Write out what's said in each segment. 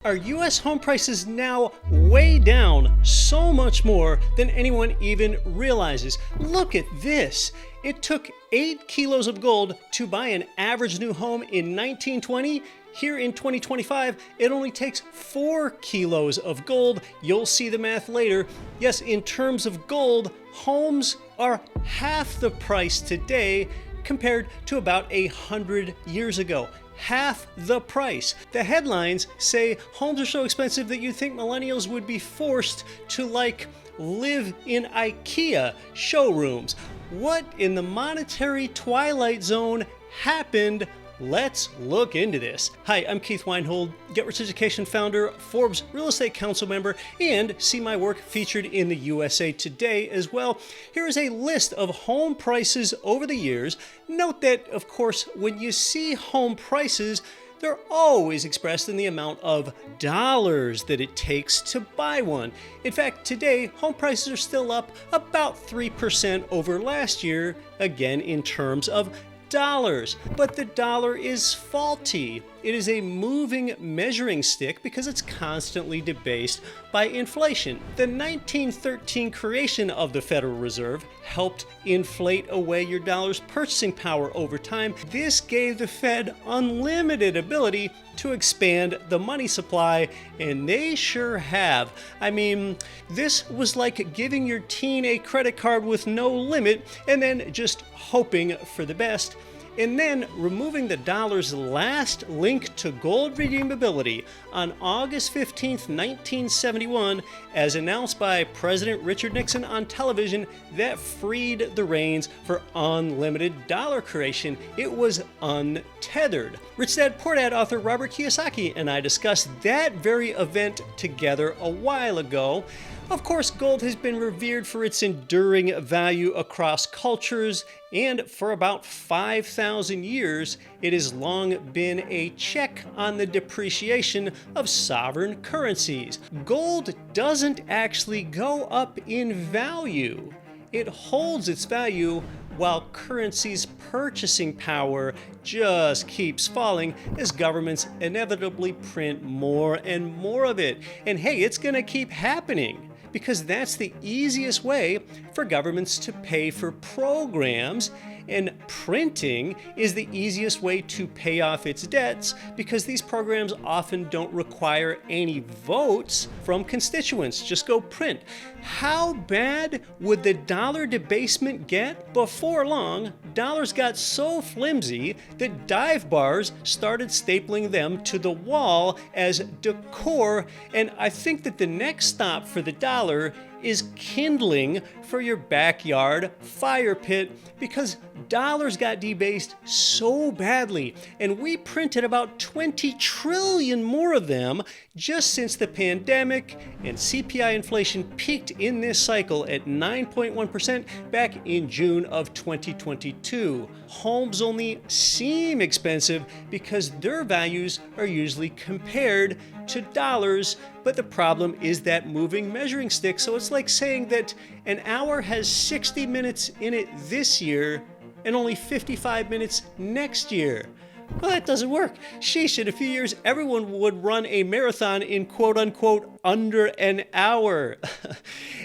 Are US home prices now way down so much more than anyone even realizes? Look at this. It took 8 kilos of gold to buy an average new home in 1920. Here in 2025, it only takes 4 kilos of gold. You'll see the math later. Yes, in terms of gold, homes are half the price today compared to about 100 years ago. Half the price. The headlines say homes are so expensive that you'd think millennials would be forced to live in IKEA showrooms. What in the monetary twilight zone happened? Let's look into this. Hi, I'm Keith Weinhold, Get Rich Education founder, Forbes Real Estate Council member, and see my work featured in the USA Today as well. Here is a list of home prices over the years. Note that, of course, when you see home prices, they're always expressed in the amount of dollars that it takes to buy one. In fact, today, home prices are still up about 3% over last year, again in terms of dollars. But the dollar is faulty. It is a moving measuring stick because it's constantly debased by inflation. The 1913 creation of the Federal Reserve helped inflate away your dollar's purchasing power over time. This gave the Fed unlimited ability to expand the money supply, and they sure have. I mean, this was like giving your teen a credit card with no limit and then just hoping for the best. And then removing the dollar's last link to gold redeemability on August 15, 1971, as announced by President Richard Nixon on television, that freed the reins for unlimited dollar creation. It was untethered. Rich Dad Poor Dad author Robert Kiyosaki and I discussed that very event together a while ago. Of course, gold has been revered for its enduring value across cultures, and for about 5,000 years, it has long been a check on the depreciation of sovereign currencies. Gold doesn't actually go up in value. It holds its value while currency's purchasing power just keeps falling as governments inevitably print more and more of it. And hey, it's gonna keep happening, because that's the easiest way for governments to pay for programs, and printing is the easiest way to pay off its debts because these programs often don't require any votes from constituents. Just go print. How bad would the dollar debasement get? Before long, dollars got so flimsy that dive bars started stapling them to the wall as decor, and I think that the next stop for the dollar is kindling for your backyard fire pit, because dollars got debased so badly, and we printed about 20 trillion more of them just since the pandemic, and CPI inflation peaked in this cycle at 9.1% back in June of 2022. Homes only seem expensive because their values are usually compared to dollars, but the problem is that moving measuring stick. So it's like saying that an hour has 60 minutes in it this year and only 55 minutes next year. Well, that doesn't work. Sheesh, in a few years, everyone would run a marathon in quote-unquote under an hour.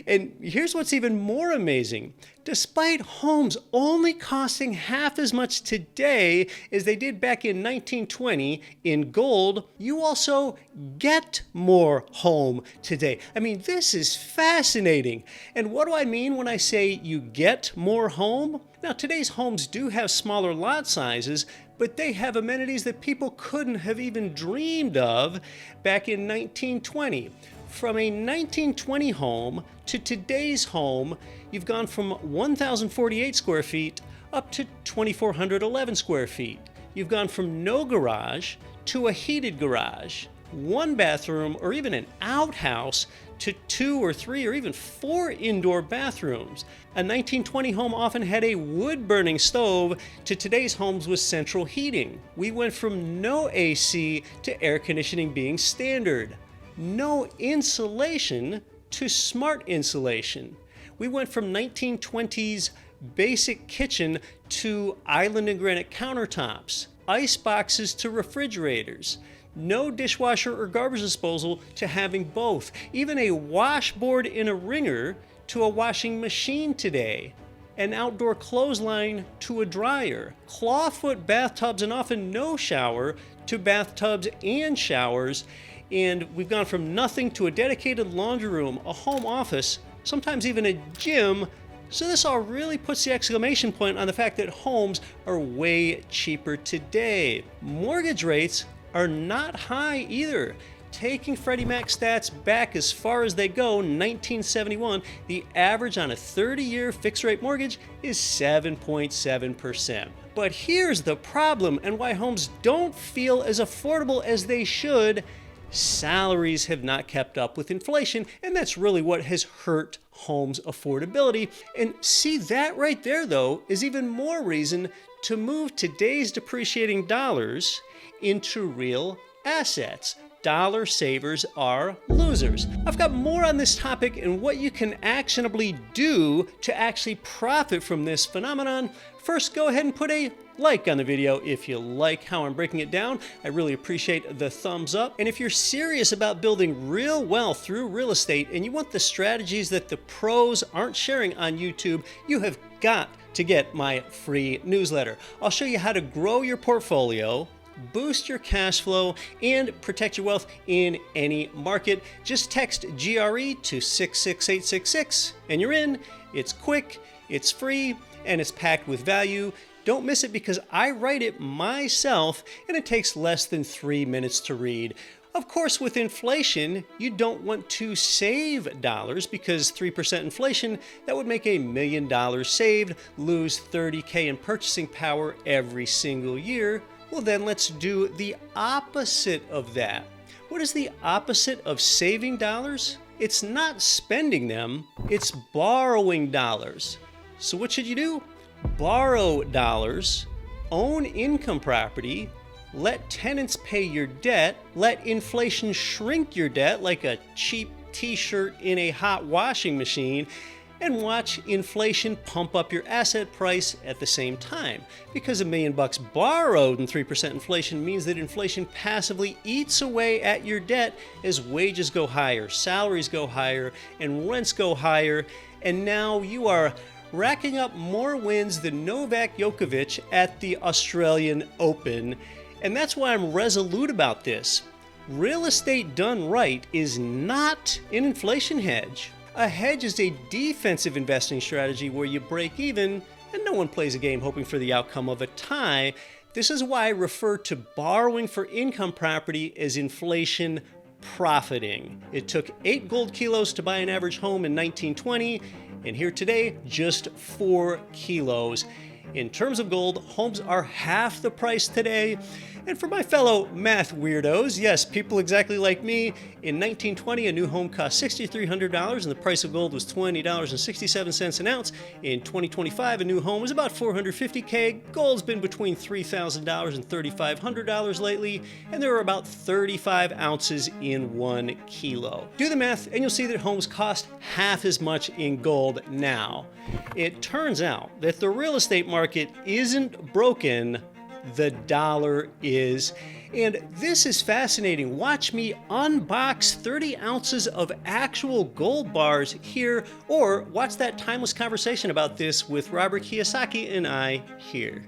And here's what's even more amazing. Despite homes only costing half as much today as they did back in 1920 in gold, you also get more home today. I mean, this is fascinating. And what do I mean when I say you get more home? Now, today's homes do have smaller lot sizes, but they have amenities that people couldn't have even dreamed of back in 1920. From a 1920 home to today's home, you've gone from 1,048 square feet up to 2,411 square feet. You've gone from no garage to a heated garage, 1 bathroom or even an outhouse to 2 or 3 or even 4 indoor bathrooms. A 1920 home often had a wood-burning stove to today's homes with central heating. We went from no AC to air conditioning being standard. No insulation to smart insulation. We went from 1920s basic kitchen to island and granite countertops, ice boxes to refrigerators, no dishwasher or garbage disposal to having both, even a washboard in a wringer to a washing machine today, an outdoor clothesline to a dryer, clawfoot bathtubs and often no shower to bathtubs and showers, and we've gone from nothing to a dedicated laundry room, a home office, sometimes even a gym. So this all really puts the exclamation point on the fact that homes are way cheaper today. Mortgage rates are not high either. Taking Freddie Mac stats back as far as they go, 1971, the average on a 30-year fixed-rate mortgage is 7.7%. But here's the problem and why homes don't feel as affordable as they should. Salaries have not kept up with inflation, and that's really what has hurt homes' affordability. And see, that right there, though, is even more reason to move today's depreciating dollars into real assets. Dollar savers are losers. I've got more on this topic and what you can actionably do to actually profit from this phenomenon. First, go ahead and put a like on the video if you like how I'm breaking it down. I really appreciate the thumbs up. And if you're serious about building real wealth through real estate and you want the strategies that the pros aren't sharing on YouTube, you have got to get my free newsletter. I'll show you how to grow your portfolio, boost your cash flow, and protect your wealth in any market. Just text GRE to 66866 and you're in. It's quick, it's free, and it's packed with value. Don't miss it because I write it myself and it takes less than 3 minutes to read. Of course, with inflation, you don't want to save dollars because 3% inflation, that would make $1 million saved, lose $30K in purchasing power every single year. Well, then let's do the opposite of that. What is the opposite of saving dollars? It's not spending them, it's borrowing dollars. So what should you do? Borrow dollars, own income property, let tenants pay your debt, let inflation shrink your debt like a cheap t-shirt in a hot washing machine, and watch inflation pump up your asset price at the same time. Because $1 million borrowed and 3% inflation means that inflation passively eats away at your debt as wages go higher, salaries go higher, and rents go higher, and now you are racking up more wins than Novak Djokovic at the Australian Open. And that's why I'm resolute about this. Real estate done right is not an inflation hedge. A hedge is a defensive investing strategy where you break even and no one plays a game hoping for the outcome of a tie. This is why I refer to borrowing for income property as inflation profiting. It took 8 gold kilos to buy an average home in 1920, and here today, just 4 kilos. In terms of gold, homes are half the price today. And for my fellow math weirdos, yes, people exactly like me, in 1920 a new home cost $6,300 and the price of gold was $20.67 an ounce. In 2025 a new home is about $450K. Gold's been between $3,000 and $3,500 lately, and there are about 35 ounces in 1 kilo. Do the math and you'll see that homes cost half as much in gold now. It turns out that the real estate market isn't broken, the dollar is. And this is fascinating. Watch me unbox 30 ounces of actual gold bars here, or watch that timeless conversation about this with Robert Kiyosaki and I here.